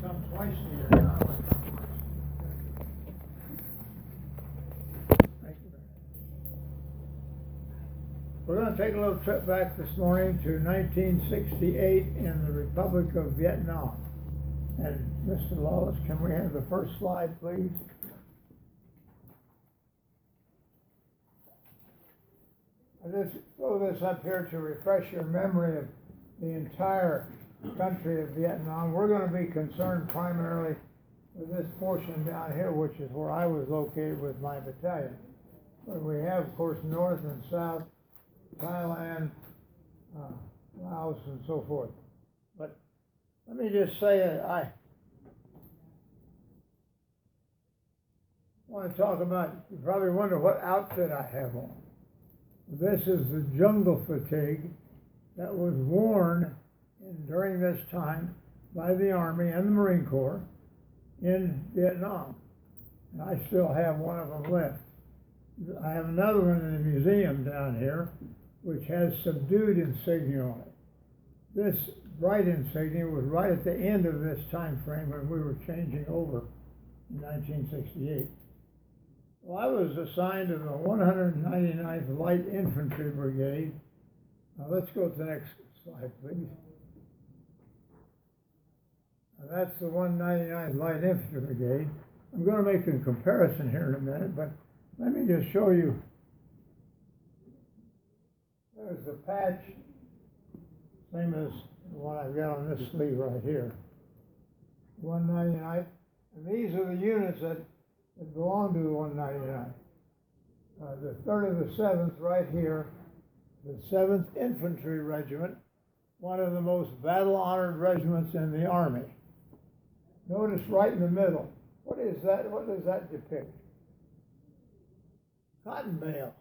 come twice a year now. Thank you. We're going to take a little trip back this morning to 1968 in the Republic of Vietnam. And Mr. Lawless, can we have the first slide, please? I just throw this up here to refresh your memory of the entire country of Vietnam. We're going to be concerned primarily with this portion down here, which is where I was located with my battalion. But we have, of course, north and south, Thailand, Laos, and so forth. But let me just say that I want to talk about, you probably wonder what outfit I have on. This is the jungle fatigue that was worn during this time by the Army and the Marine Corps in Vietnam. And I still have one of them left. I have another one in the museum down here, which has subdued insignia on it. This bright insignia was right at the end of this time frame when we were changing over in 1968. Well, I was assigned to the 199th Light Infantry Brigade. Now let's go to the next slide, please. Now, that's the 199th Light Infantry Brigade. I'm going to make a comparison here in a minute, but let me just show you. There's the patch, same as the one I've got on this sleeve right here. 199th. And these are the units that belong to the 199th. The 3rd of the 7th right here, the 7th Infantry Regiment, one of the most battle-honored regiments in the Army. Notice right in the middle, what is that? What does that depict? Cotton bale.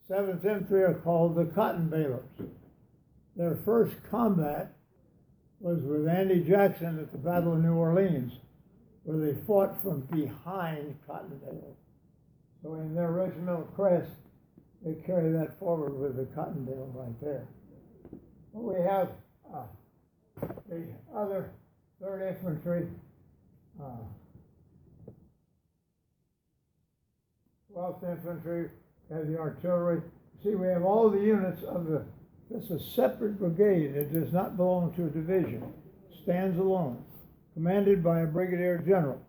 7th Infantry are called the Cotton Balers. Their first combat was with Andy Jackson at the Battle of New Orleans, where they fought from behind cotton bales. So in their regimental crest, they carry that forward with the cotton bale right there. Well, we have the other 3rd Infantry, 12th Infantry, and the artillery. See, we have all the units of this is a separate brigade. It does not belong to a division. It stands alone, commanded by a brigadier general.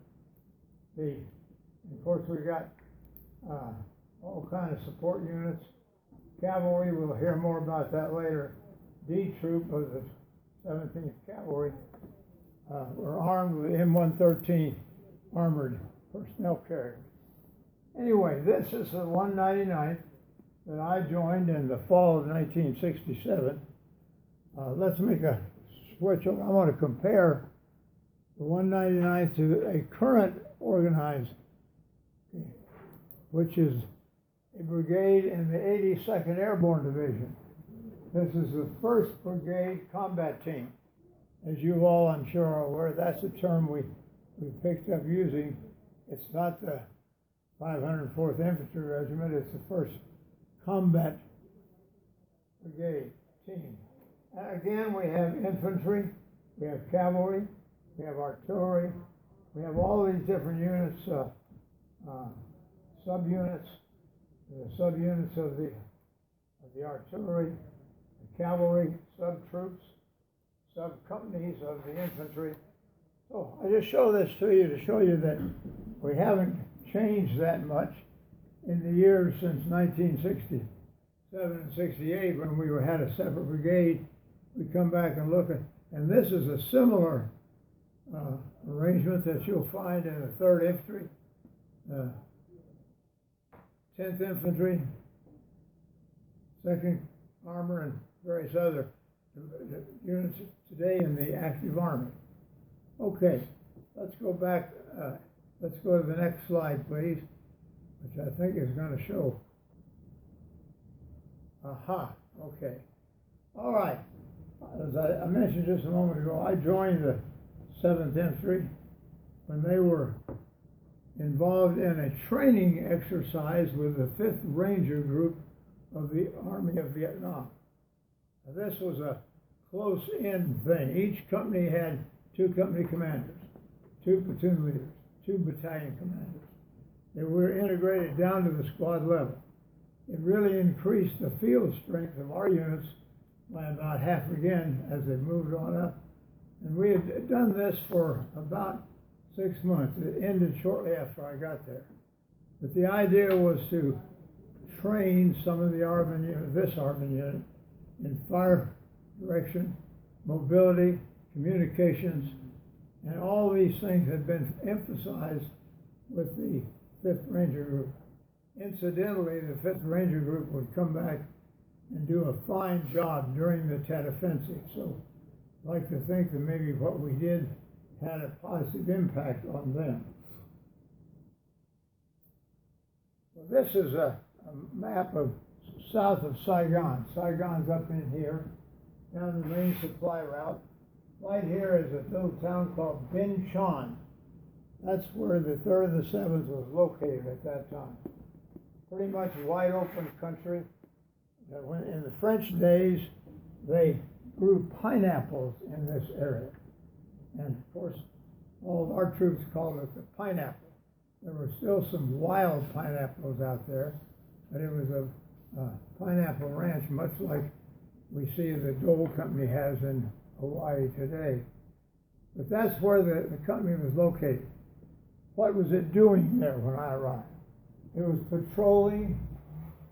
Of course, we got all kinds of support units. Cavalry, we'll hear more about that later. D Troop of the 17th Cavalry were armed with M113 armored personnel carriers. Anyway, this is the 199th that I joined in the fall of 1967. Let's make a switch. I want to compare the 199th to a current organized, which is a brigade in the 82nd Airborne Division. This is the 1st Brigade Combat Team. As you all, I'm sure, are aware, that's a term we picked up using. It's not the 504th Infantry Regiment, it's the 1st Combat Brigade Team. And again, we have infantry, we have cavalry, we have artillery, we have all these different units, subunits, the subunits of the artillery, the cavalry, sub-troops, sub-companies of the infantry. So I just show this to you to show you that we haven't changed that much in the years since 1967 and 68 when we had a separate brigade. We come back and look at, and this is a similar arrangement that you'll find in the 3rd Infantry, 10th Infantry, 2nd Armor, and various other units today in the active Army. Okay, let's go back. Let's go to the next slide, please, which I think is going to show. Aha, okay. All right. As I mentioned just a moment ago, I joined the 7th Infantry when they were involved in a training exercise with the 5th Ranger Group of the Army of Vietnam. Now, this was a close-in thing. Each company had 2 company commanders, 2 platoon leaders, 2 battalion commanders. They were integrated down to the squad level. It really increased the field strength of our units by about half again as they moved on up. And we had done this for about 6 months. It ended shortly after I got there. But the idea was to train some of the this Army unit in fire direction, mobility, communications, and all these things had been emphasized with the 5th Ranger Group. Incidentally, the 5th Ranger Group would come back and do a fine job during the Tet Offensive. So I'd like to think that maybe what we did had a positive impact on them. Well, this is a map of south of Saigon. Saigon's up in here, down the main supply route. Right here is a little town called Bin Chon. That's where the 3rd and the 7th was located at that time. Pretty much wide open country. In the French days, they grew pineapples in this area. And of course, all of our troops called it the pineapple. There were still some wild pineapples out there, but it was a pineapple ranch, much like we see the Dole Company has in Hawaii today. But that's where the company was located. What was it doing there when I arrived? It was patrolling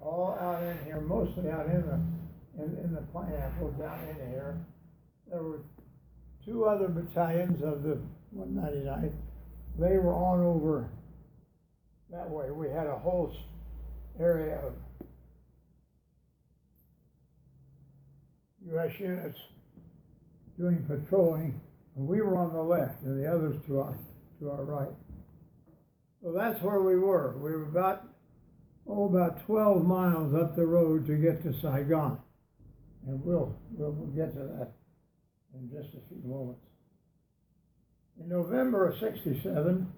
all out in here, mostly out in the pineapple down in here. There were 2 other battalions of the 199th. They were on over that way. We had a whole area of U.S. units doing patrolling, and we were on the left, and the others to our right. So that's where we were. We were about 12 miles up the road to get to Saigon, and we'll get to that in just a few moments. In November of '67,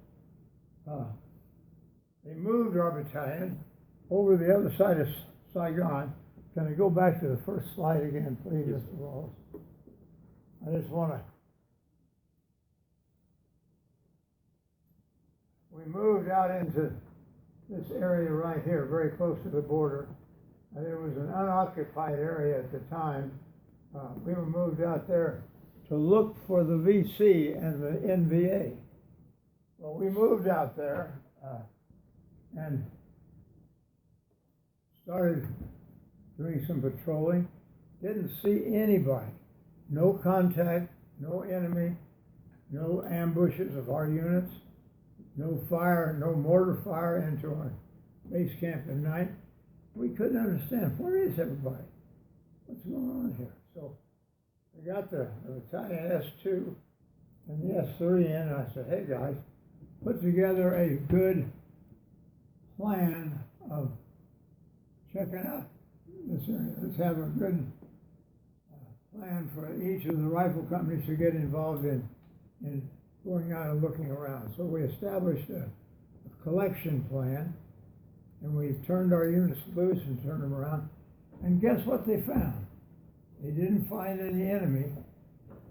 they moved our battalion over the other side of Saigon. Can I go back to the first slide again, please, Mr. Walls? I just want to. We moved out into this area right here, very close to the border. It was an unoccupied area at the time. We were moved out there to look for the VC and the NVA. Well, we moved out there and started doing some patrolling. Didn't see anybody. No contact, no enemy, no ambushes of our units, no fire, no mortar fire into our base camp at night. We couldn't understand, where is everybody? What's going on here? So we got the battalion S2 and the S3 in, and I said, hey guys, put together a good plan of checking out this area. Let's have a good plan for each of the rifle companies to get involved in going out and looking around. So we established a collection plan, and we turned our units loose and turned them around. And guess what they found? They didn't find any enemy,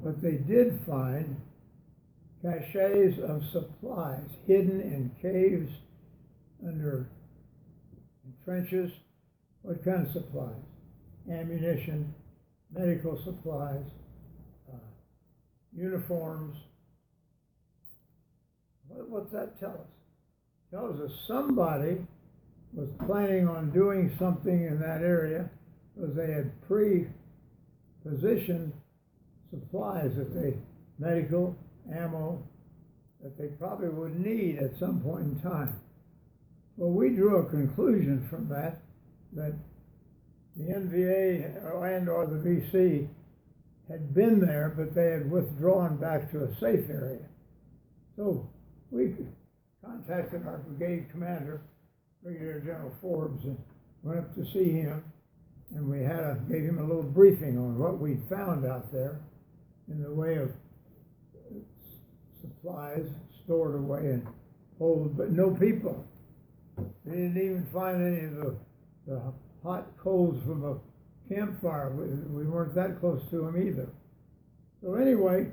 but they did find caches of supplies hidden in caves, under trenches. What kind of supplies? Ammunition, medical supplies, uniforms. What's that tell us? It tells us somebody was planning on doing something in that area because they had pre-positioned supplies medical, ammo, that they probably would need at some point in time. Well, we drew a conclusion from that the NVA and or the VC had been there, but they had withdrawn back to a safe area. So we contacted our brigade commander, Brigadier General Forbes, and went up to see him, and we gave him a little briefing on what we'd found out there in the way of supplies stored away and hold, but no people. They didn't even find any of the hot coals from a campfire. We weren't that close to them either. So anyway,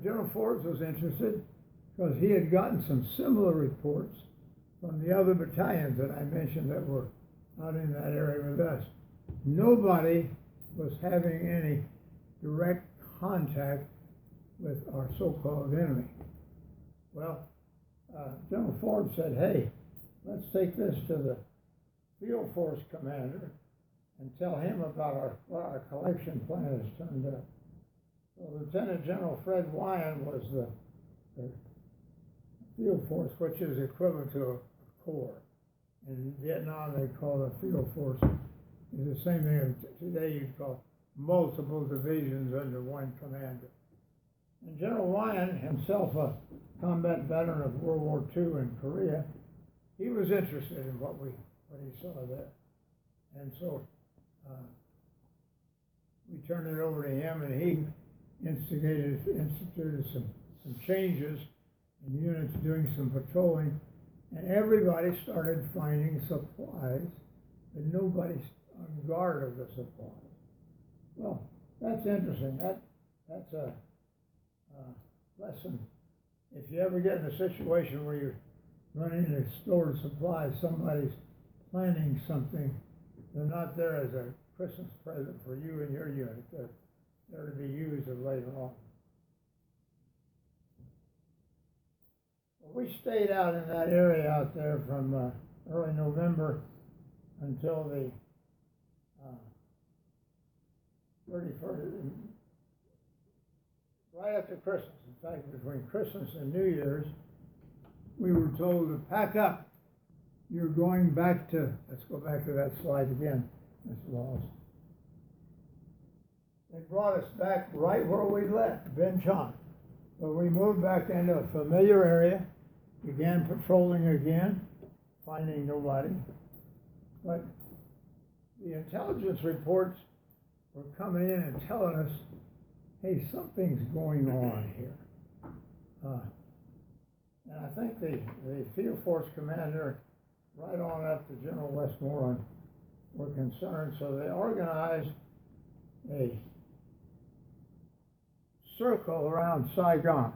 General Forbes was interested because he had gotten some similar reports from the other battalions that I mentioned that were out in that area with us. Nobody was having any direct contact with our so-called enemy. Well, General Forbes said, hey, let's take this to the field force commander and tell him about what our collection plan has turned out. So Lieutenant General Fred Wyan was the field force, which is equivalent to a corps. In Vietnam, they call it field force. It's the same thing today you'd call multiple divisions under one commander. And General Wyan, himself a combat veteran of World War II in Korea, he was interested in what he saw there. And so we turned it over to him, and he instituted some changes in units doing some patrolling, and everybody started finding supplies, but nobody's on guard of the supplies. Well, that's interesting. That's a lesson. If you ever get in a situation where you're running into stored supplies, somebody's planning something, they're not there as a Christmas present for you and your unit. They're to be used later on. Well, we stayed out in that area out there from early November until the 31st, right after Christmas. In fact, between Christmas and New Year's, we were told to pack up. You're going back to, let's go back to that slide again, Mr. Laws. They brought us back right where we left, Ben Chon. So we moved back into a familiar area, began patrolling again, finding nobody. But the intelligence reports were coming in and telling us, hey, something's going on here. And I think the field force commander, right on up to General Westmoreland, were concerned, so they organized a circle around Saigon,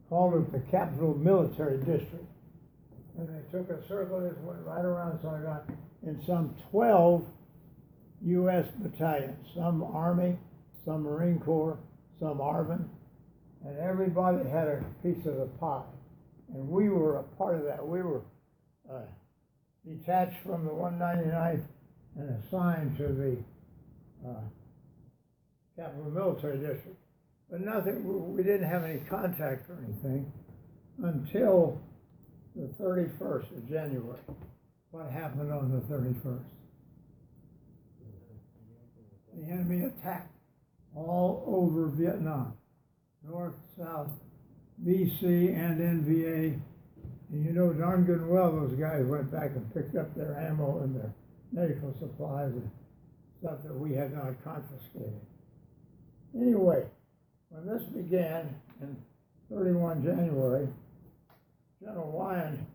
called it the Capital Military District. And they took a circle that went right around Saigon in some 12 U.S. battalions, some Army, some Marine Corps, some ARVN, and everybody had a piece of the pie. And we were a part of that. We were detached from the 199th and assigned to the Capital Military District. But nothing, we didn't have any contact or anything until the 31st of January. What happened on the 31st? The enemy attacked all over Vietnam, north, south, VC, and NVA. And you know darn good and well those guys went back and picked up their ammo and their medical supplies and stuff that we had not confiscated. Anyway, when this began in 31 January, General Wyan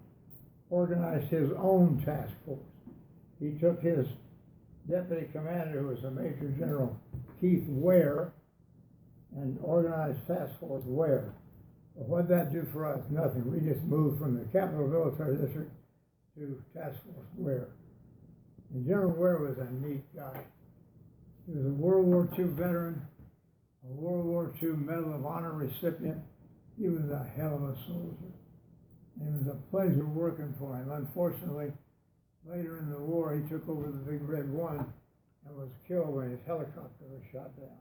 organized his own task force. He took his deputy commander, who was a Major General Keith Ware, and organized Task Force Ware. But what did that do for us? Nothing. We just moved from the Capital Military District to Task Force Ware. And General Ware was a neat guy. He was a World War II veteran, a World War II Medal of Honor recipient. He was a hell of a soldier. And it was a pleasure working for him. Unfortunately, later in the war, he took over the Big Red One and was killed when his helicopter was shot down.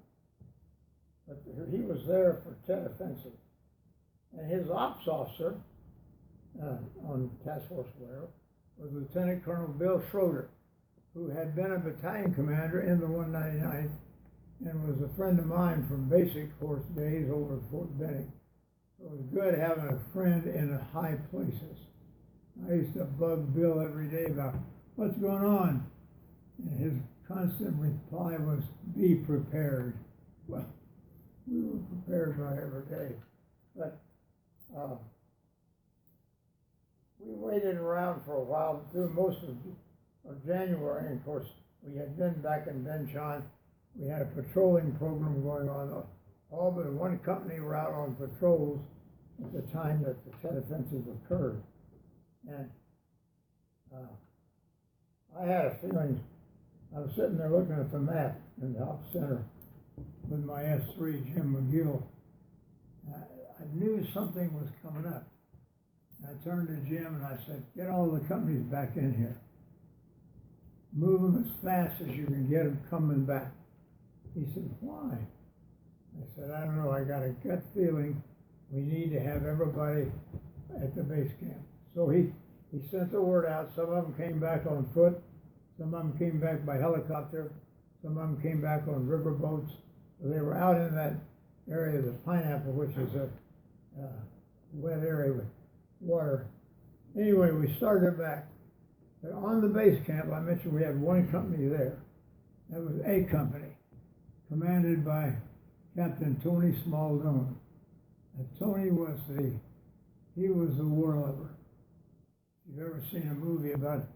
But he was there for Tet Offensive. And his ops officer on Task Force Ware was Lieutenant Colonel Bill Schroeder, who had been a battalion commander in the 199th and was a friend of mine from basic course days over at Fort Benning. So it was good having a friend in the high places. I used to bug Bill every day about what's going on. And his constant reply was, be prepared. Well, we were prepared by every day. But we waited around for a while through most of January. And of course, we had been back in Ben Chon. We had a patrolling program going on all but one company were out on patrols at the time that the Tet Offensive occurred. And I had a feeling, I was sitting there looking at the map in the op center with my S3, Jim McGill. I knew something was coming up. I turned to Jim and I said, get all the companies back in here. Move them as fast as you can get them coming back. He said, why? I said, I don't know, I got a gut feeling we need to have everybody at the base camp. So he sent the word out. Some of them came back on foot. Some of them came back by helicopter. Some of them came back on river boats. So they were out in that area of the Pineapple, which is a wet area with water. Anyway, we started back. But on the base camp, I mentioned we had one company there. That was A Company, commanded by Captain Tony Smaldone. And Tony was the war lover. If you've ever seen a movie about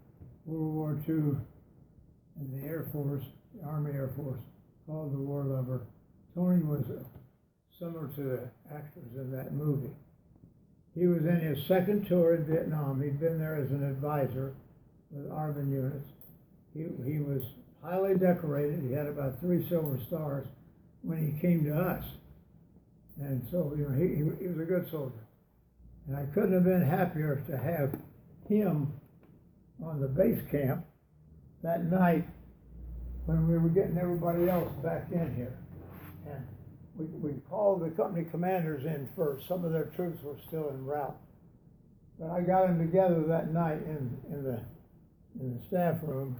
World War II and the Air Force, the Army Air Force, called The War Lover, Tony was similar to the actors in that movie. He was in his second tour in Vietnam. He'd been there as an advisor with ARVN units. He was highly decorated. He had about 3 silver stars when he came to us. And so, you know, he was a good soldier. And I couldn't have been happier to have him on the base camp that night when we were getting everybody else back in here. And we called the company commanders in first. Some of their troops were still en route. But I got them together that night in the staff room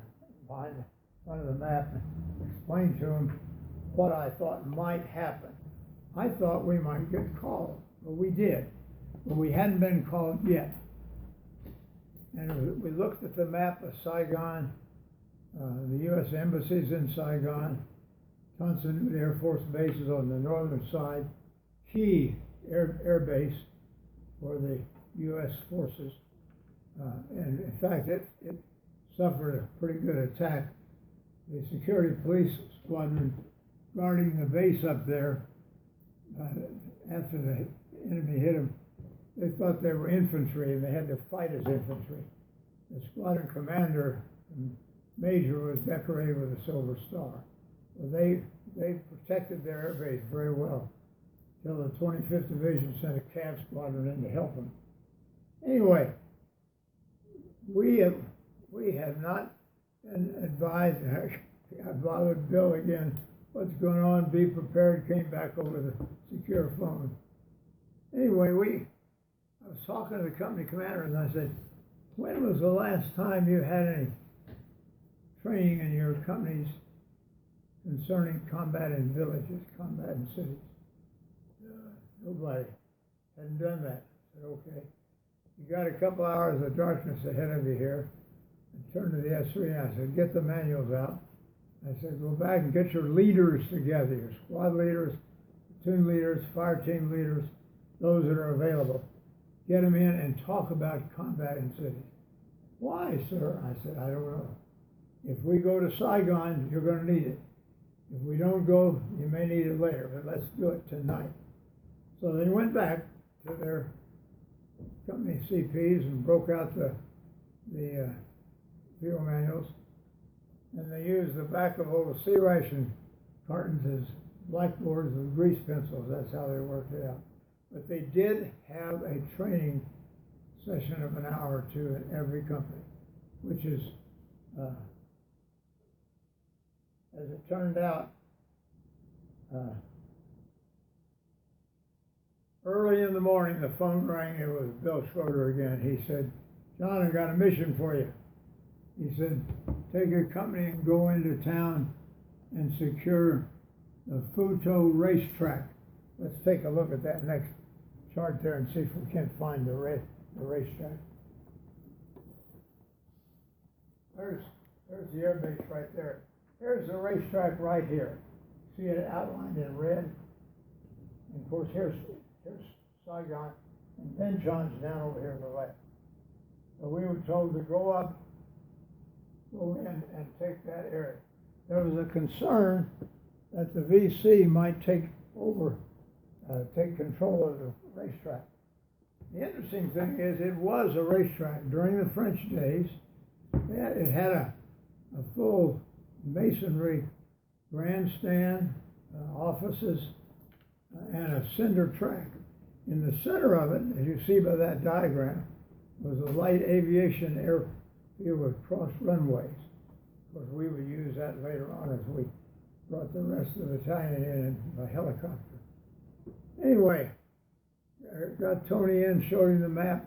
behind the front of the map and explained to them what I thought might happen. I thought we might get called, but we did. But we hadn't been called yet. And we looked at the map of Saigon, the U.S. embassies in Saigon, Tonson Air Force bases on the northern side, Key Air Base for the U.S. forces. And in fact, it suffered a pretty good attack. The security police squadron guarding the base up there, after the enemy hit them, they thought they were infantry and they had to fight as infantry. The squadron commander, major, was decorated with a silver star. So they protected their air base very well until the 25th Division sent a CAV squadron in to help them. Anyway, we have not been advised. I bothered Bill again. What's going on? Be prepared. Came back over the secure phone. Anyway, I was talking to the company commander and I said, when was the last time you had any training in your companies concerning combat in villages, combat in cities? Nobody. Hadn't done that. I said, okay. You got a couple hours of darkness ahead of you here. I turned to the S3 and I said, get the manuals out. I said, go back and get your leaders together, your squad leaders, platoon leaders, fire team leaders, those that are available. Get them in and talk about combat in cities. Why, sir? I said, I don't know. If we go to Saigon, you're going to need it. If we don't go, you may need it later, but let's do it tonight. So they went back to their company CPs and broke out the field manuals. And they used the back of old sea ration cartons as blackboards with grease pencils. That's how they worked it out. But they did have a training session of an hour or two in every company, which is, as it turned out, early in the morning, the phone rang. It was Bill Schroeder again. He said, John, I've got a mission for you. He said, take your company and go into town and secure the Phu Tho Racetrack. Let's take a look at that next chart there and see if we can't find the racetrack. There's the air base right there. Here's the racetrack right here. See it outlined in red? And of course, here's Saigon, and Ben John's down over here on the left. So we were told to go in and take that area. There was a concern that the VC might take over take control of the racetrack. The interesting thing is it was a racetrack. During the French days, it had a full masonry grandstand, offices, and a cinder track. In the center of it, as you see by that diagram, was a light aviation airfield with cross runways. Of course, we would use that later on as we brought the rest of the battalion in by helicopter. Anyway, I got Tony in, showed him the map,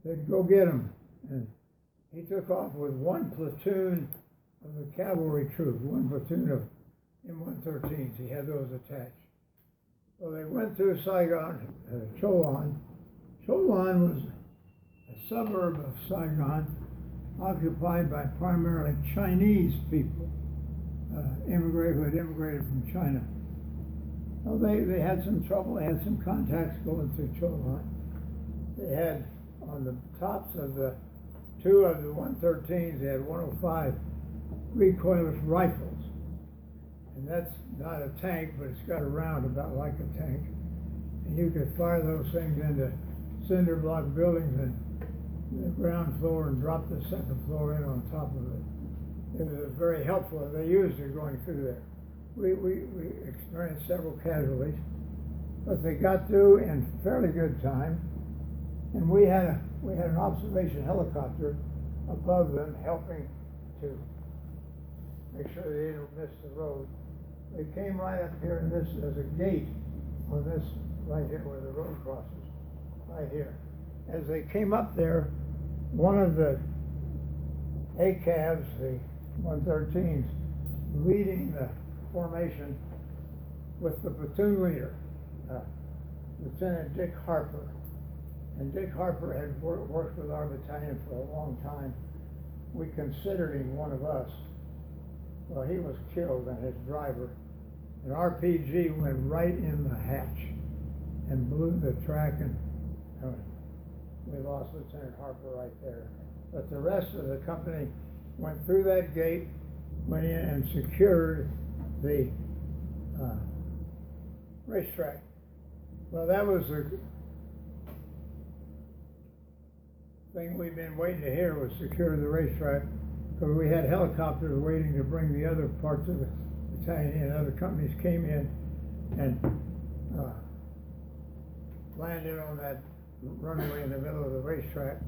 said, go get him. And he took off with one platoon of the cavalry troops, one platoon of M113s. He had those attached. So they went through Saigon, Cholon. Cholon was a suburb of Saigon, occupied by primarily Chinese people, who had immigrated from China. Well, they had some trouble. They had some contacts going through Cholon. They had on the tops of the two of the 113s, they had 105 recoilless rifles. And that's not a tank, but it's got a round about like a tank. And you could fire those things into cinder block buildings and the ground floor and drop the second floor in on top of it. It was very helpful. They used it going through there. We experienced several casualties, but they got through in fairly good time. And we had an observation helicopter above them helping to make sure they didn't miss the road. They came right up here, and there's a gate on this right here where the road crosses, right here. As they came up there, one of the ACAVs, the 113s, leading the formation with the platoon leader, Lieutenant Dick Harper. And Dick Harper had worked with our battalion for a long time. We considered him one of us. Well, he was killed, and his driver. An RPG went right in the hatch and blew the track, and we lost Lieutenant Harper right there. But the rest of the company went through that gate, went in and secured the racetrack. Well, that was the thing we've been waiting to hear, was secure the racetrack, because we had helicopters waiting to bring the other parts of the battalion in. Other companies came in and landed on that runway in the middle of the racetrack,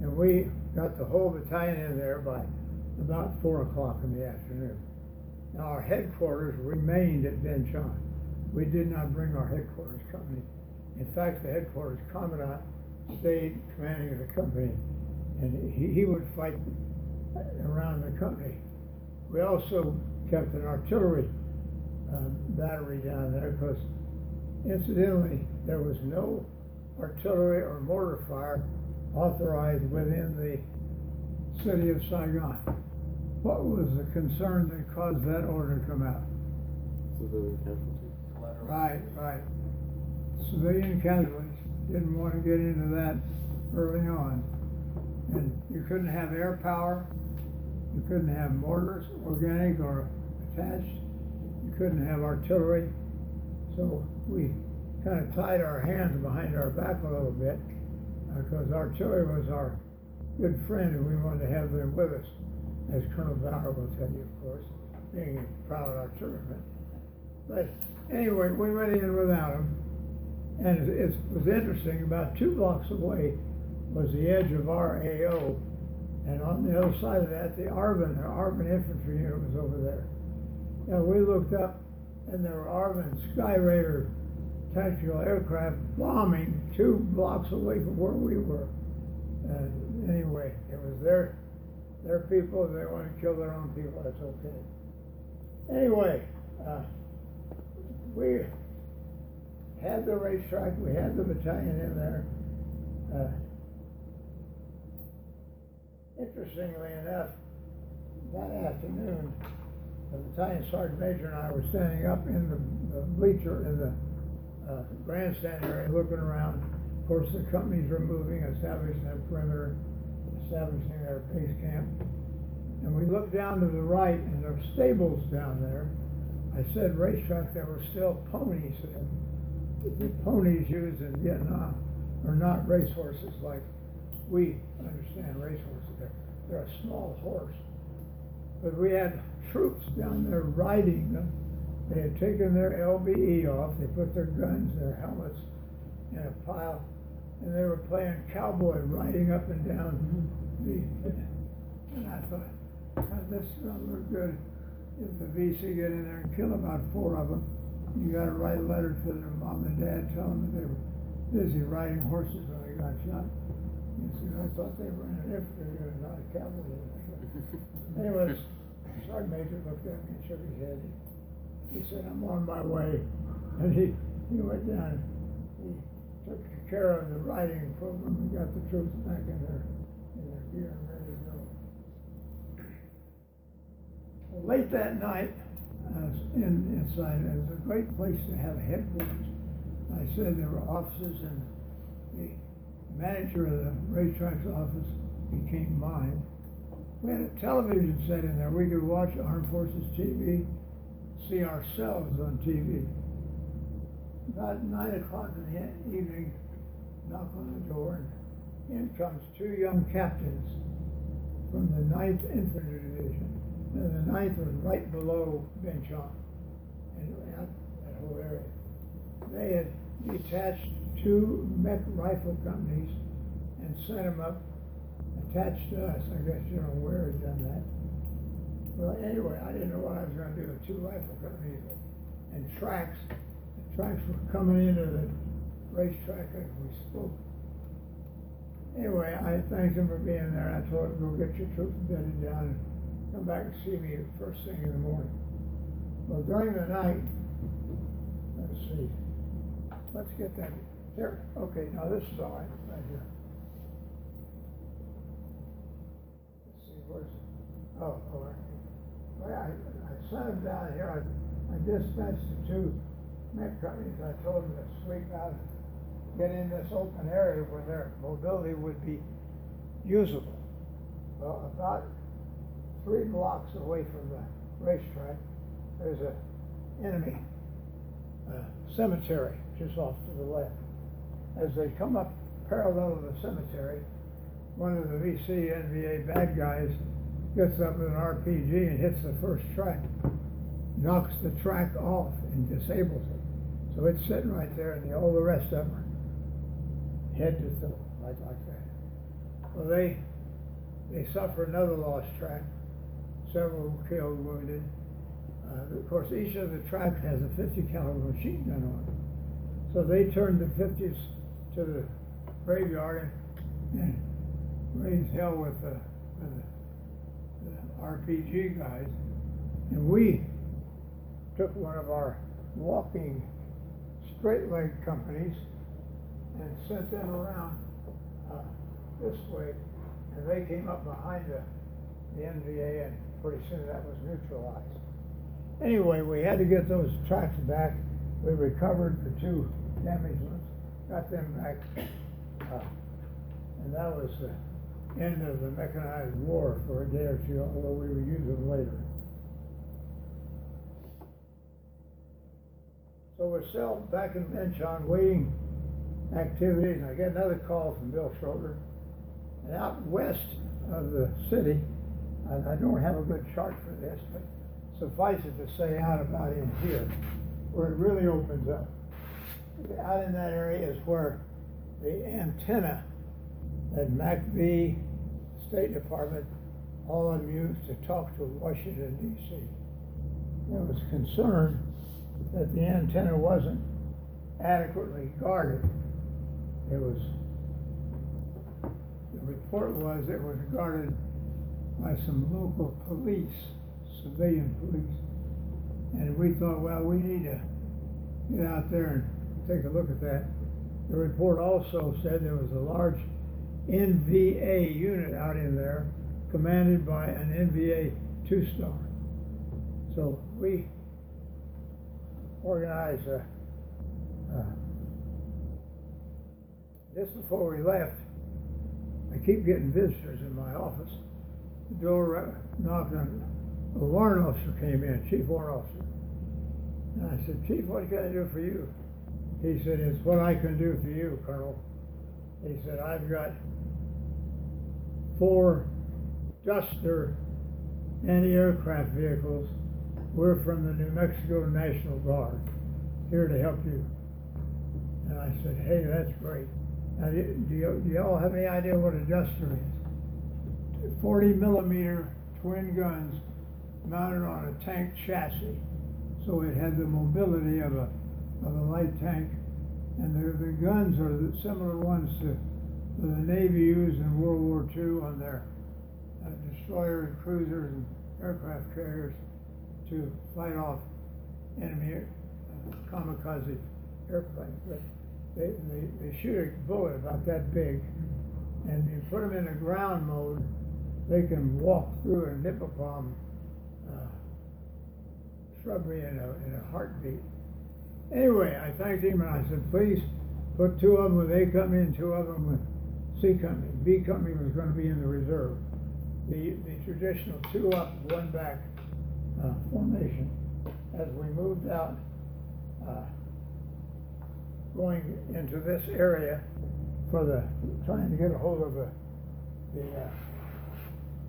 and we got the whole battalion in there by about 4 o'clock in the afternoon. Now, our headquarters remained at Ben Chon. We did not bring our headquarters company. In fact, the headquarters commandant stayed commanding the company, and he would fight around the company. We also kept an artillery battery down there, because incidentally there was no artillery or mortar fire authorized within the city of Saigon. What was the concern that caused that order to come out? Civilian casualties. Right. Civilian casualties. Didn't want to get into that early on. And you couldn't have air power. You couldn't have mortars, organic or attached. You couldn't have artillery. So we kind of tied our hands behind our back a little bit, because artillery was our good friend, and we wanted to have them with us, as Colonel Bauer will tell you, of course, being a proud artilleryman. But anyway, we went in without them. And it was interesting, about 2 blocks away was the edge of our AO, and on the other side of that, the ARVN infantry unit was over there. Now, we looked up, and there were ARVN Sky Raider tactical aircraft bombing 2 blocks away from where we were. Anyway, it was their people. If they want to kill their own people, that's okay. Anyway, we had the racetrack, we had the battalion in there. Interestingly enough, that afternoon, the battalion sergeant major and I were standing up in the bleacher in the grandstand area looking around. Of course, the companies were moving, establishing their perimeter, establishing their base camp. And we looked down to the right, and there were stables down there. I said racetrack, there were still ponies there. the ponies used in Vietnam are not racehorses like we understand racehorses. They're a small horse. But we had troops down there riding them. They had taken their LBE off. They put their guns, their helmets in a pile, and they were playing cowboy riding up and down the. And I thought, God, this is gonna look good. If the VC get in there and kill about 4 of them, you got to write a letter to their mom and dad telling them they were busy riding horses when they got shot. You see, I thought they were in an infantry unit, not a cavalry unit. Anyway, Sergeant Major looked at me and shook his head. He said, I'm on my way. And he went down. He took care of the riding program and got the troops back in their gear and ready to go. Well, late that night, I was inside. It was a great place to have headquarters. I said there were offices, and the manager of the racetrack's office became mine. We had a television set in there. We could watch Armed Forces TV, see ourselves on TV. About 9 o'clock in the evening, knock on the door, and in comes 2 young captains from the 9th Infantry Division. And the 9th was right below Ben Chong, and out that whole area. They had detached 2 mech rifle companies and sent them up, attached to us. I guess General Ware had done that. Well, anyway, I didn't know what I was going to do with 2 rifle companies and tracks. The tracks were coming into the racetrack as we spoke. Anyway, I thanked them for being there. I told them, go get your troops bedded down and come back and see me first thing in the morning. Well, during the night, let's see. Let's get that there. Okay, now this is all right here. Let's see, where's it? Oh, right. Well, I sent them down here. I dispatched the 2 mech companies. I told them to sweep out and get in this open area where their mobility would be usable. Well, about 3 blocks away from the racetrack, there's an enemy cemetery just off to the left. As they come up parallel to the cemetery, one of the VC NVA bad guys gets up with an RPG and hits the first track, knocks the track off and disables it. So it's sitting right there, and all the rest of them are head to toe, right like that. Well, they suffer another lost track, several killed, wounded. Of course, each of the tracks has a 50 caliber machine gun on it. So they turned the 50s to the graveyard and raised hell with the RPG guys. And we took one of our walking straight leg companies and sent them around this way, and they came up behind the NVA, and pretty soon that was neutralized. Anyway, we had to get those tracks back. We recovered the 2 damaged ones, got them back, and that was the end of the mechanized war for a day or 2, although we would use them later. So we're still back in Benchon waiting activities, and I get another call from Bill Schroeder. And out west of the city, and I don't have a good chart for this, but suffice it to say out about in here, where it really opens up. Out in that area is where the antenna that MACV, State Department, all of them used to talk to Washington, D.C. There was concern that the antenna wasn't adequately guarded. The report was it was guarded by some local police, civilian police. And we thought, well, we need to get out there and take a look at that. The report also said there was a large NVA unit out in there commanded by an NVA 2-star. So we organized just before we left. I keep getting visitors in my office. The door knocked on. A warrant officer came in, chief warrant officer. And I said, Chief, what can I do for you? He said, it's what I can do for you, Colonel. He said, I've got 4 Duster anti-aircraft vehicles. We're from the New Mexico National Guard, here to help you. And I said, hey, that's great. Now, do y'all have any idea what a Duster is? 40 millimeter twin guns mounted on a tank chassis. So it had the mobility of a light tank. And the guns are the similar ones to the Navy used in World War II on their destroyers, cruisers, and aircraft carriers to fight off enemy kamikaze airplanes. But they shoot a bullet about that big, and you put them in a ground mode, they can walk through a Nippopalm shrubbery in a heartbeat. Anyway, I thanked him and I said, please put 2 of them with A Company and 2 of them with C Company. B Company was going to be in the reserve. The traditional 2 up, 1 back formation. As we moved out, going into this area for trying to get a hold of the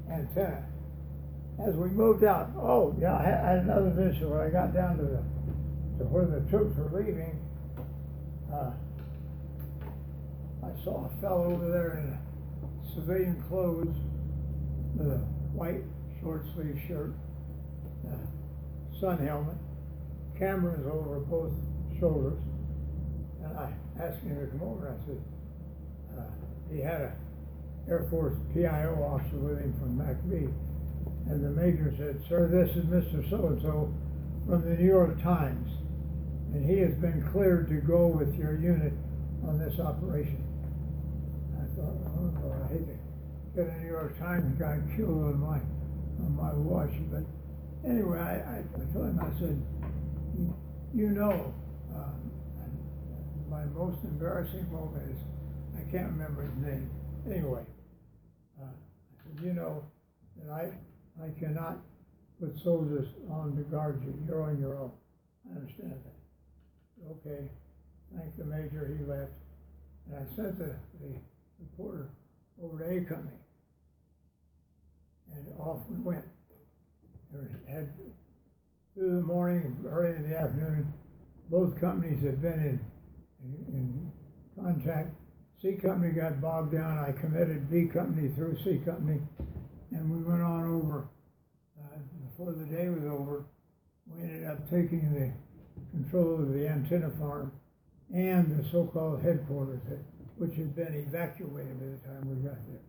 antenna. As we moved out, oh yeah, I had another vision when I got down to where the troops were leaving. I saw a fellow over there in civilian clothes with a white short sleeve shirt, sun helmet, cameras over both shoulders, and I asked him to come over. I said, he had a Air Force PIO officer with him from MACV, and the major said, sir, this is Mr. So-and-so from the New York Times, and he has been cleared to go with your unit on this operation. I thought, oh Lord, I hate to get a New York Times guy killed on my watch. But anyway, I told him, I said, you know, my most embarrassing moment is, I can't remember his name. Anyway, I said, you know that I cannot put soldiers on to guard you. You're on your own. I understand that. Okay, thank the major, he left. And I sent the reporter over to A Company. And off we went. Had through the morning, early in the afternoon, both companies had been in contact. C Company got bogged down. I committed B Company through C Company, and we went on over. Before the day was over, we ended up taking the control of the antenna farm and the so-called headquarters, which had been evacuated by the time we got there.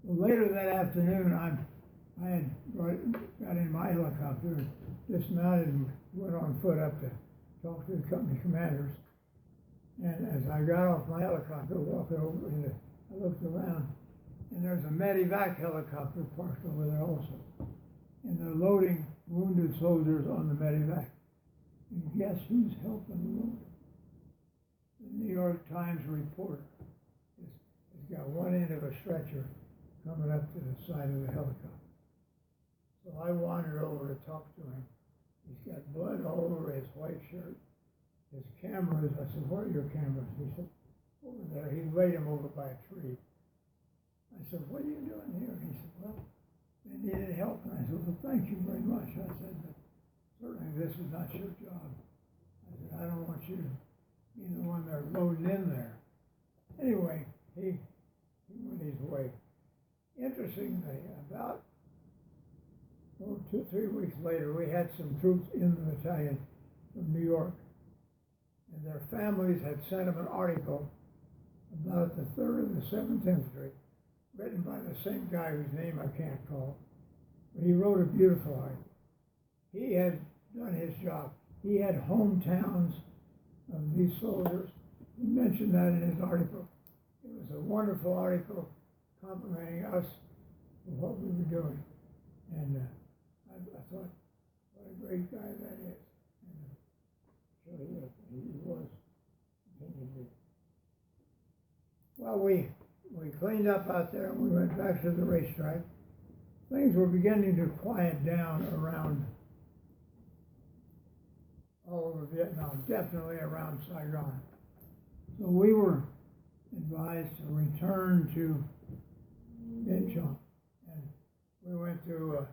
Well, later that afternoon, I had got in my helicopter, dismounted, and went on foot up to talk to the company commanders. And as I got off my helicopter, walking over, I looked around, and there's a medevac helicopter parked over there also. And they're loading wounded soldiers on the medevac. And guess who's helping the wounded? The New York Times reporter has got one end of a stretcher coming up to the side of the helicopter. So I wandered over to talk to him. He's got blood all over his white shirt. His cameras, I said, where are your cameras? He said, over there. He laid them over by a tree. I said, what are you doing here? And he said, well, they needed help. And I said, well, thank you very much. I said, but certainly this is not your job. I said, I don't want you to be the one they're loading in there. Anyway, he went his way. Interestingly, about 2 or 3 weeks later, we had some troops in the battalion from New York. And their families had sent them an article about the 3rd and the 7th Infantry, written by the same guy whose name I can't call. But he wrote a beautiful article. He had done his job. He had hometowns of these soldiers. He mentioned that in his article. It was a wonderful article complimenting us for what we were doing. And I thought, what a great guy that is. And so he was. Well, we cleaned up out there and we went back to the racetrack. Things were beginning to quiet down around all over Vietnam, definitely around Saigon. So we were advised to return to Viet Cong, and we went to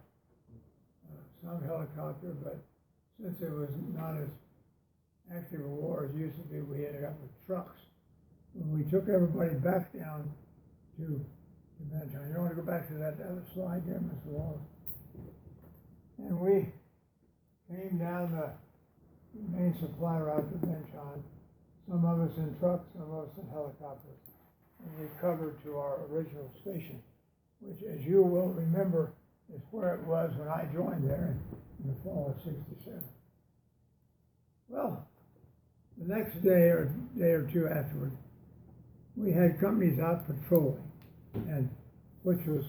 some helicopter, but since it was not as active a war as it used to be, we ended up with trucks. When we took everybody back down to Viet Cong, you want to go back to that other slide there, Mr. Wallace? And we came down the main supply route to Viet Cong, some of us in trucks, some of us in helicopters, and we covered to our original station, which, as you will remember, is where it was when I joined there in the fall of '67. Well, the next day or two afterward, we had companies out patrolling, and which was,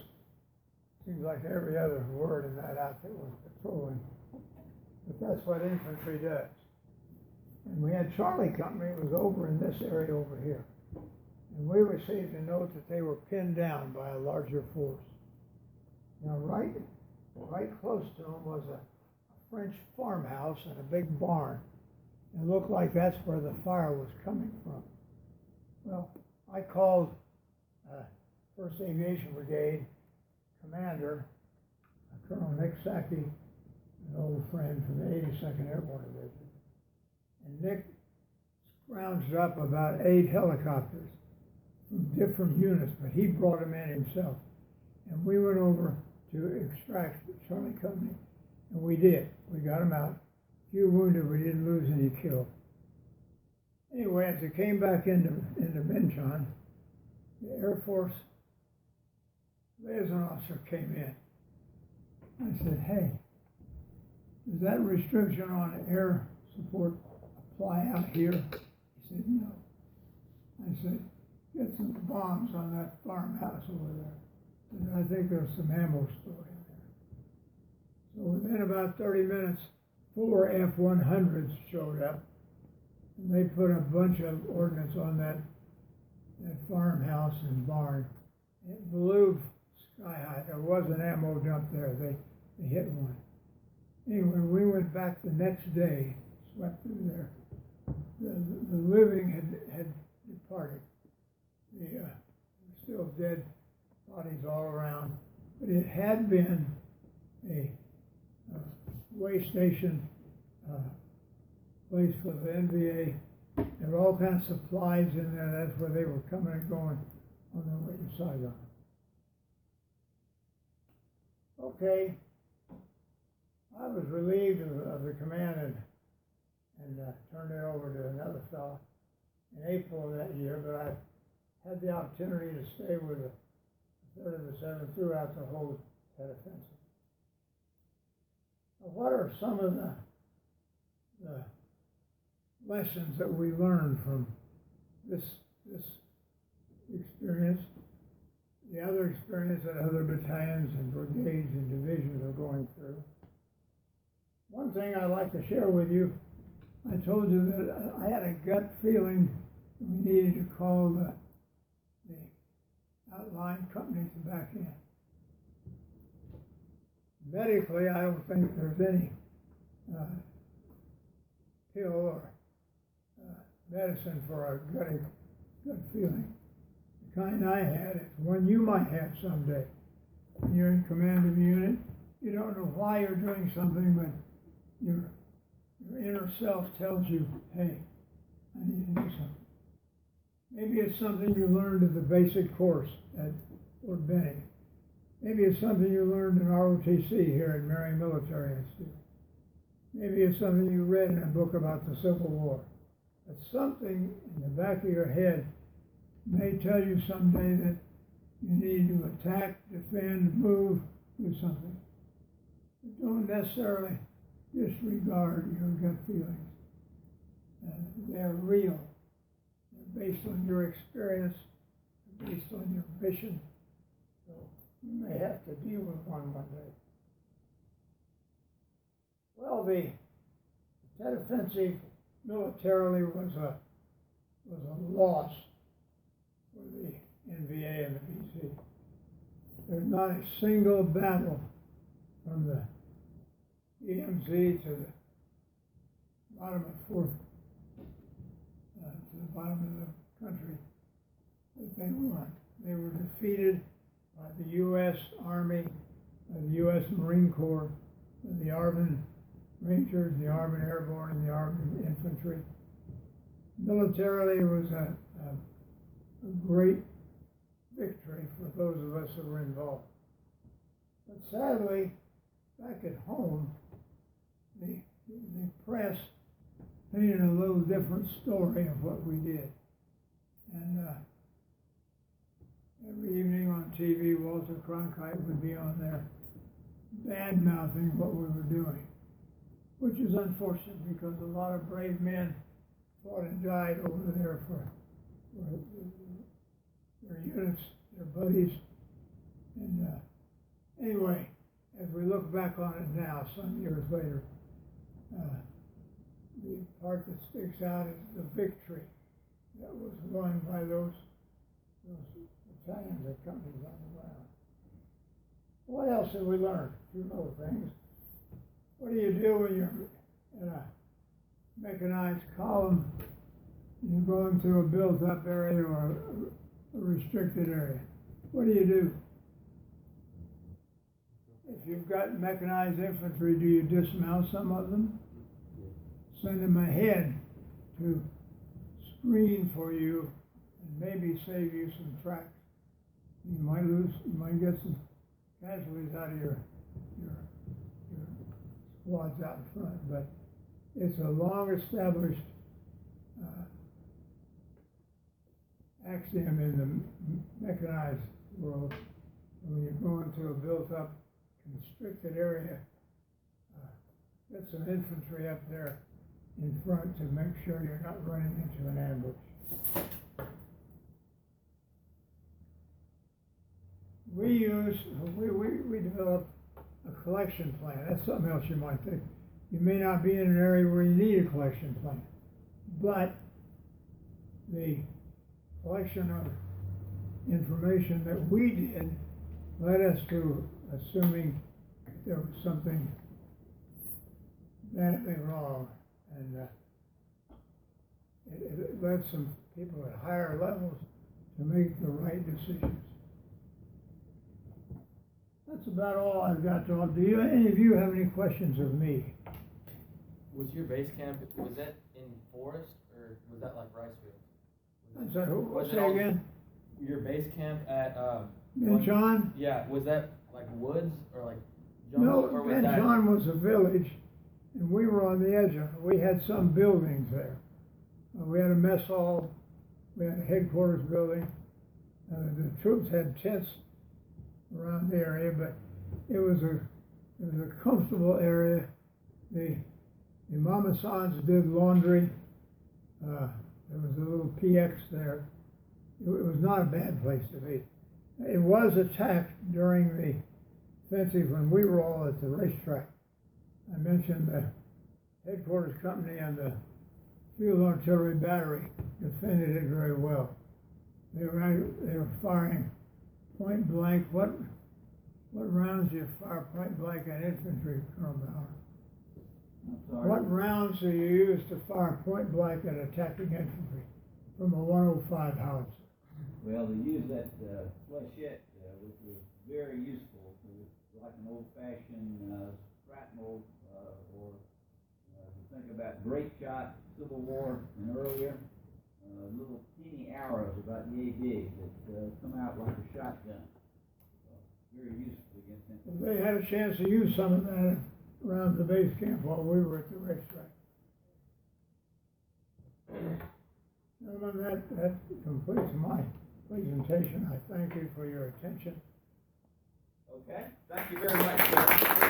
seems like every other word in that outfit was patrolling, but that's what infantry does. And we had Charlie Company, it was over in this area over here, and we received a note that they were pinned down by a larger force. Now, right close to them was a French farmhouse and a big barn. It looked like that's where the fire was coming from. Well, I called 1st Aviation Brigade Commander, Colonel Nick Sackey, an old friend from the 82nd Airborne Division. And Nick scrounged up about 8 helicopters from different units, but he brought them in himself. And we went over to extract Charlie Company, and we did. We got them out. A few wounded, we didn't lose any killed. Anyway, as it came back into Viet Cong, the Air Force liaison officer came in. I said, hey, does that restriction on air support apply out here? He said, no. I said, get some bombs on that farmhouse over there. And I think there's some ammo stored in there. So within about 30 minutes, 4 F-100s showed up, and they put a bunch of ordnance on that farmhouse and barn. It blew sky high. There was an ammo dump there. They hit one. Anyway, we went back the next day, swept through there. The living had departed. The still dead bodies all around, but it had been a way station place for the NVA. There were all kinds of supplies in there. That's where they were coming and going on their way to Saigon. Okay, I was relieved of the command and turned it over to another fellow in April of that year, but I had the opportunity to stay with the 3rd and the 7th throughout the whole Tet Offensive. Now, what are some of the lessons that we learned from this experience, the other experience that other battalions and brigades and divisions are going through? One thing I'd like to share with you, I told you that I had a gut feeling we needed to call the outlying companies back in. Medically, I don't think there's any pill or medicine for a gut feeling. The kind I had is one you might have someday. When you're in command of a unit, you don't know why you're doing something, but your inner self tells you, hey, I need to do something. Maybe it's something you learned in the basic course at Fort Benning. Maybe it's something you learned in ROTC here at Marion Military Institute. Maybe it's something you read in a book about the Civil War. But something in the back of your head may tell you someday that you need to attack, defend, move, do something. But don't necessarily disregard your gut feelings. They're real. They're based on your experience, based on your mission. So you may have to deal with one day. Well, the Tet Offensive militarily was a loss for the NVA and the BC. There's not a single battle from the EMZ to the bottom of fourth, to the bottom of the country that they won. They were defeated by the U.S. Army, by the U.S. Marine Corps, and the Army Rangers, the Army Airborne, and the Army Infantry. Militarily, it was a great victory for those of us who were involved. But sadly, back at home, the press painted a little different story of what we did. And every evening on TV, Walter Cronkite would be on there bad-mouthing what we were doing, which is unfortunate because a lot of brave men fought and died over there for their units, their buddies. And anyway, as we look back on it now, some years later, the part that sticks out is the victory that was won by those battalions and companies on the ground. What else have we learned? A few little things. What do you do when you're in a mechanized column and you're going through a built-up area or a restricted area? What do you do? If you've got mechanized infantry, do you dismount some of them? Send them ahead to screen for you and maybe save you some tracks. You might get some casualties out of your squads out in front, but it's a long-established axiom in the mechanized world. When you're going to a built-up, constricted area, get some infantry up there in front to make sure you're not running into an ambush. We developed a collection plan. That's something else you might think. You may not be in an area where you need a collection plan, but the collection of information that we did led us to assuming there was something badly wrong, and it led some people at higher levels to make the right decisions. That's about all I've got to offer. Do any of you have any questions of me? Was your base camp, was that in forest, or was that like rice fields? I'm sorry, say again? Your base camp at, John? Yeah, was that like woods, or like jungle? No, or was that... John was a village, and we were on the edge of it. We had some buildings there. We had a mess hall, we had a headquarters building. The troops had tents around the area, but it was a comfortable area. The Mama Sans did laundry. There was a little PX there. It was not a bad place to be. It was attacked during the offensive when we were all at the racetrack. I mentioned the headquarters company and the field artillery battery defended it very well. They were firing point blank. What rounds do you fire point blank at infantry, Colonel Bauer? What rounds do you use to fire point blank at attacking infantry from a 105 howitzer? Well, they use that flechette, which was very useful. It was like an old-fashioned shrapnel, or if you think about grape shot, Civil War and earlier, little teeny arrows about yay big that come out like a shotgun. So, very useful against infantry. They had a chance to use some of that around the base camp while we were at the racetrack. Gentlemen, that completes my presentation. I thank you for your attention. Okay, thank you very much, sir.